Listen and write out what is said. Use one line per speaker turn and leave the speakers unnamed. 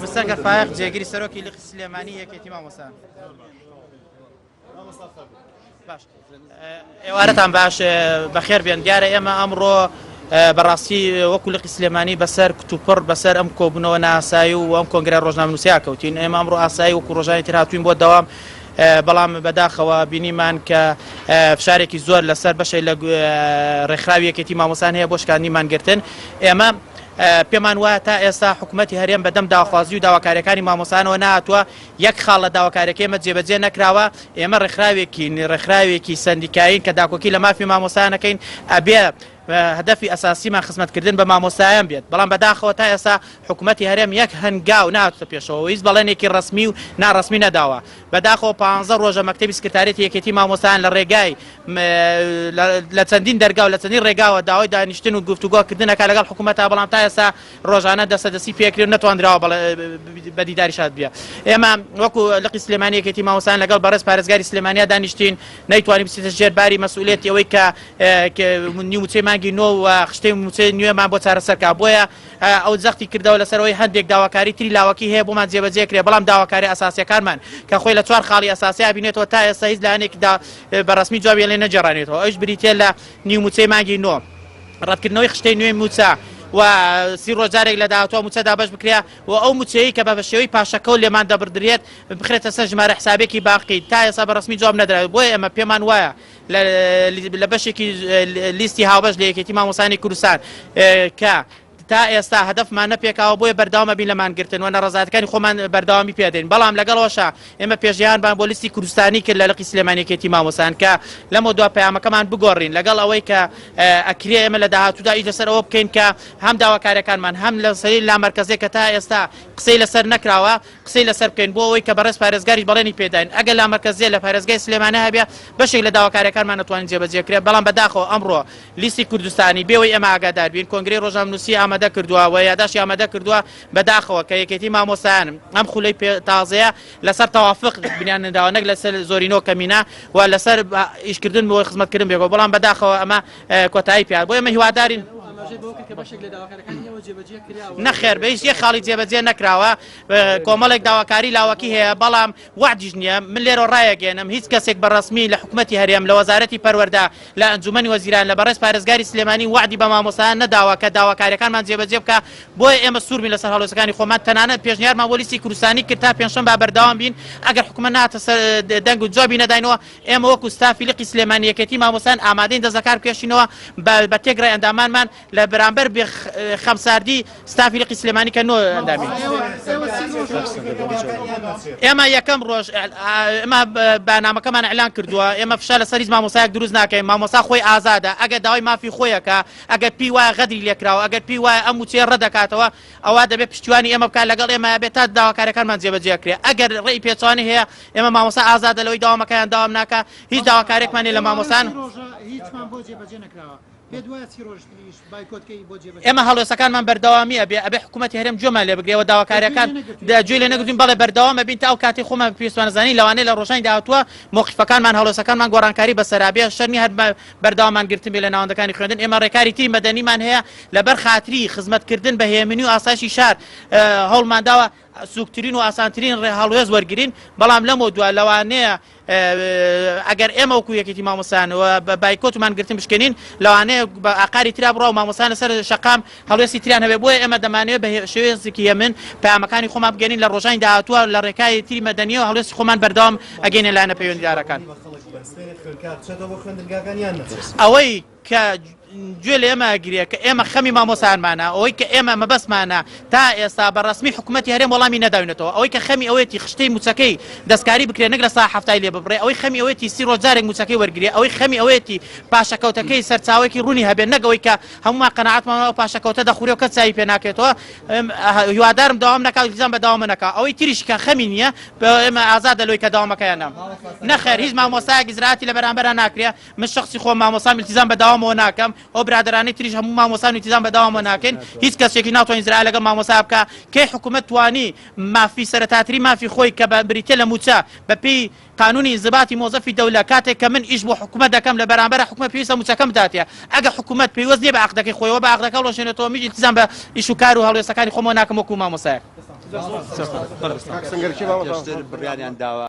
مستەرگە فایق جێگیری سەرۆکی لقی سلێمانی یەکێتی مامۆسان. باش ئێوارەتان باش بەخێر بێن. دیارە ئێمە ئەمڕۆ بەڕاستی وەکو لقی سلێمانی بەسەر کتوپڕ بەسەر ئەم کۆبوونەوە ناسایی و ئەم کۆنگرە ڕۆژنامەنووسیا کەوتین. ئێمە ئەمڕۆ ئاسایی وەکو ڕۆژانی تر هاتوین بۆ دەوام، بەڵام بەداخەوە بینیمان کە فشارێکی زۆر لەسەر بەشەی لە ڕێکخراوی یەکێتی مامۆسان هەیە بۆ شکاندنیمانگرتن. ئێمە پێمان وایە تا ئێستا حکوومەتی هەرێم بەدەم داواخوازی و داواکاریەکانی مامۆسانەوە نهاتووە یەک خاڵ لە داواکاریەکە ئێمە جێبەجێ نەکراوە. ئێمە ڕێکخراوێکی سەندیکایین کە داکۆکی لە مافی مامۆسانەکەین ئەبێ هەدەفی ئەساسیمان خزمەتکردن بە مامۆستایان بێت. بەڵام بەداخەوە تا ئێستا حکوومەتی هەرێم یەک هەنگاو نهاتوە پێشەوە، هیچ بەڵێنێکی ڕسمی و ناڕسمی نەداوە. بەداخەوە 15 ڕۆژە مەکتەبی سکرتارێتی یەکێتی مامۆستایان لە ڕێگای لە چەندین دەرگا و لە چەندین ڕێگاوە داوای دانیشتن و گفتوگۆکردنەکە لەگەڵ حکوومەتە، بەڵام تا ئێستا ڕۆژانە دەسەدەسی پێکرێن نەتوانراوە بەدیداری شاد بێ. ئێمە وەکو لقی سلێمانی یەکێتی مامۆستایان لەگەڵ بەڕێز پارێزگاری سلێمانیا دانیشتین، نەیتوانین بچێتە ژێر باری مەسئولیەتی ئەوەی کە نیموچەی مانگی نۆ و خشتەی موچەی نوێمان بۆ چارەسەرکا. بۆیە ئەو زەختی کردەوە لەسەرەوەی هەندێک داواکاری تری لاوەکی هەیە بۆمان جێبەجێکرێ، بەڵام داواکاری ئەساسیەکانمان کە خۆی لە 4 خاڵی ئەساسیا بینێتەوە تا ئێستا هیچ لایەنێکدا بەڕسمی جوابی لێ نەجێڕانێتەوە. ئەوش بریتێ لە نیموچەی مانگی نۆ، ڕەتکردنەوەی خشتەی نوێی موچە و 30 ڕۆژارێک لە داهاتوە موچە دابش بکرێ و ئەو موچەیە کە بە شێوەی پاشەکەوت لێمان دەبردرێت بخرێتە سەر ژمارە حسابێکی باقی. تا ئێستا بەڕسمی جواب نەدراوێت. بۆیە ئێمە پێمان وایە لە بەشێکی لیستی هاوبەش لە یەکێتی مامۆسانی کوردستان کە تا ئێستا هەدەفمان نەپێکاوە، بۆیە بەرداوامە بین لەمانگرتن و نەڕەزایەتەکانی خۆمان بەرداوامی پێدەین. بەڵام لەگەڵەوەشە ئێمە پێشیانمان بۆ لیستی کوردستانی کرد لە لقی سلێمانی یەکێتی مامۆسان کە لەمە دو پەیامەکەمان بگۆڕین، لەگەڵ ئەوەی کە ئەکرێ ئێمە لە داهاتوودا ئیش لەسەر ئەوە بکەین کە هەم داواکاریەکانمان هەم لە سەری لامەرکەزێک کە تا ئێستا قسەی لەسەر نەکراوە قسەی لەسەر بکەین، بۆ ئەوەی کە بەڕێز پارێزگاریش بەڵێنی پێداین. ئەگەر لامەرکەزێ لە پارێزگای سلێمانە هەبێ بەشێک لە داواکاریەکانمان نەتوانین جێبەجێکرێت. بەڵام بەداخەوە ئەمڕۆ لیستی کوردستانی بێەوەی ئێمە ئاگادار بین، کۆنگرەی ڕۆژنامەنووسی ئامادە کردووە و یادداشتی ئامادە کردووە بەداخەوە کە یەکێتی مامۆستایان ئەم خولەی تازەیە لەسەر تەوافق بنیانەداوە، نەک لەسەر زۆرینۆ کەمینە و لەسەر ئیشکردن بۆ خزمەتکردن بێگەوە. بەڵام بەداخەوە ئەمە کۆتایی پێات. بۆ ئێمە هیوادارین نەخێر بە هیچ یەک خاڵی جێبەجێ نەکراوە. کۆمەڵێک داواکاری لاوەکی هەیە، بەڵام وعدیش نییە. من لێرە ڕایەگەێنم هیچ کەسێک بەڕسمی لە حکوومەتی هەرێم لە وەزارەتی پەروەردە لە ئەنجومەنی وەزیران لە بەڕێز پارێزگاری سلێمانی وعدی بە مامۆستایان نەداوە کە داواکاریەکانمان جێبەجێ بکە. بۆیە ئێمە سوورمی لەسەر هەڵوێستەکانی خۆمان تەنانەت پێشنیارمان بۆ لیستی کوردستانی کرد تا پێنجشەممە بەردەوام بین. ئەگەر حکوومەت ناتە سەر دەنگ و جوابی نەداینەوە، ئێمە وەکو ستافی لقی سلێمانی یەکێتی مامۆستایان ئامادەین دەستەکار بکێشینەوە بە تێگڕای ئەندامانمان لە بەرامبەر خەمساردی ستافی لقی سلێمانی کە نۆ ئەندامین. ئێمە یەکەم ڕۆژ ئێمە بەنامەکەمان ئەعلان کردووە، ئێمە فشار لەسەر هیچ مامۆستایەک دروست ناکەین. مامۆستا خۆی ئازادە، ئەگەر داوای مافی خۆیەکە، ئەگەر پێی وایە غەدری لێکراوە، ئەگەر پێی وایە ئەم موچەیە ڕەدەکاتەوە، ئەوە دەبێت پشتیوانی ئێمە بکات، لەگەڵ ئێمە بێت تا داواکاریەکانمان جێبەجێکرێت. ئەگەر ڕێی پێچوانی هەیە ئێمە مامۆستا ئازادە لەوەی داوامەکەیان داوام ناکە. هیچ داواکارێکمان لە مامۆستان ئێمە هەڵوێستەکانمان بەردەوامی ئەبێ حکوومەتی هەرێم جۆمان لێ بگرێەوە داواکاریەکان گوێ لێ نەگرتوین، بەڵێ بەردەوامە بین تا ئەو کاتی خۆمان پێویستمانەزانی لەوانەیە لە ڕۆژانی داهاتووە موقیفەکانمان هەڵوێستەکانمان گۆڕانکاری بەسەرابێ شەرنی هەر بەردەوامان گرتن بێ لە ناوەندەکانی خوێندن. ئێمە ڕێکاری تری مەدەنیمان هەیە لەبەر خاتری خزمەتکردن بە هێمنی و ئاسایشی شار هەوڵمانداوە سوکترین و ئاسانترین هەڵوێست وەرگرین. بەڵام لەمە دووە لەوانەیە ئەگەر ئێمە وەکو یەکێتی مامۆستان و بایکۆتمان گرتن بشکێنین، لەوانەیە بە ئاقاری ترا بڕاو مامۆستان لەسەر شەقام هەڵوێستی تریان هەبێ. بۆیە ئێمە دەمانەوێت بە شێوەیەکی هێمن پەیامەکانی خۆمان بگەێنین لە ڕۆژانی داهاتووە لە ڕێکای تری مەدەنیەوە هەڵوێستی خۆمان بەردەوام ئەگەینە لایەنە پەیوەندیدارەکان. ئەوەی کە گوێ لە ئێمە ئەگرێ کە ئێمە خەمی مامۆستانمانە، ئەوەی کە ئێمە مەبەستمانە تا ئێستا بەڕسمی حکوومەتی هەرێم وەڵامی نەداوینێتەوە، ئەوەی کە خەمی ئەوەتی خشتەی موچەکەی دەستکاری بکرێ نەک لە ساعت هەفتای لێ ببڕێ، ئەوەی خەمی ئەوەتی 30 ڕۆژارێک موچەکەی وەرگرێ، ئەوەی خەمی ئەوەتی پاشەکەوتەکەی سەرچاوێکی ڕوونی هەبێ، نەگەوەی کە هەمومان قەناعەتمان ئەو پاشەکەوتە دەخورێ و کەس چاوی پێ ناکرێتەوە. هیوادارم داوام نەکات، التزام بە داوام نەکات. ئەوەی تریش کە خەمی نییە ئێمە ئازادە لەوەی کە داوامەکەیانە نەخێر. هیچ مامۆستایەک ئیزراعەتی لە بەرامبەرە ناکرێ. من شخصی خۆم مامۆستام التزام بە داوامەوە ناکەم ئەو برادرانەی تریش هەموو مامۆسان و تیزان بەداوامە ناکەین هیچ کەسێکی ناتوانین زرا لەگەڵ مامۆسا بکە کەی حکوومەت توانی مافی سەرەتاتری مافی خۆی کە بە بریتە لە موچە بەپێی قانونی انضباطی موظفی دەولە کاتێک کە من ئیش بۆ حکوومەت دەکەم لە بەرامبەر حکوومەت پێویستە موچەکەم بداتێ ئەگە حکوومەت پێویست نیە بە عەقدەکەی خۆیەوە بە عەقدەکە ڕۆژێنێتەوە میژ التزام بە ئیش و کار و هەڵوێستەکانی خۆمەوە ناکەم وەکو مامۆسایەک
سنگەرکی بریانیان داوە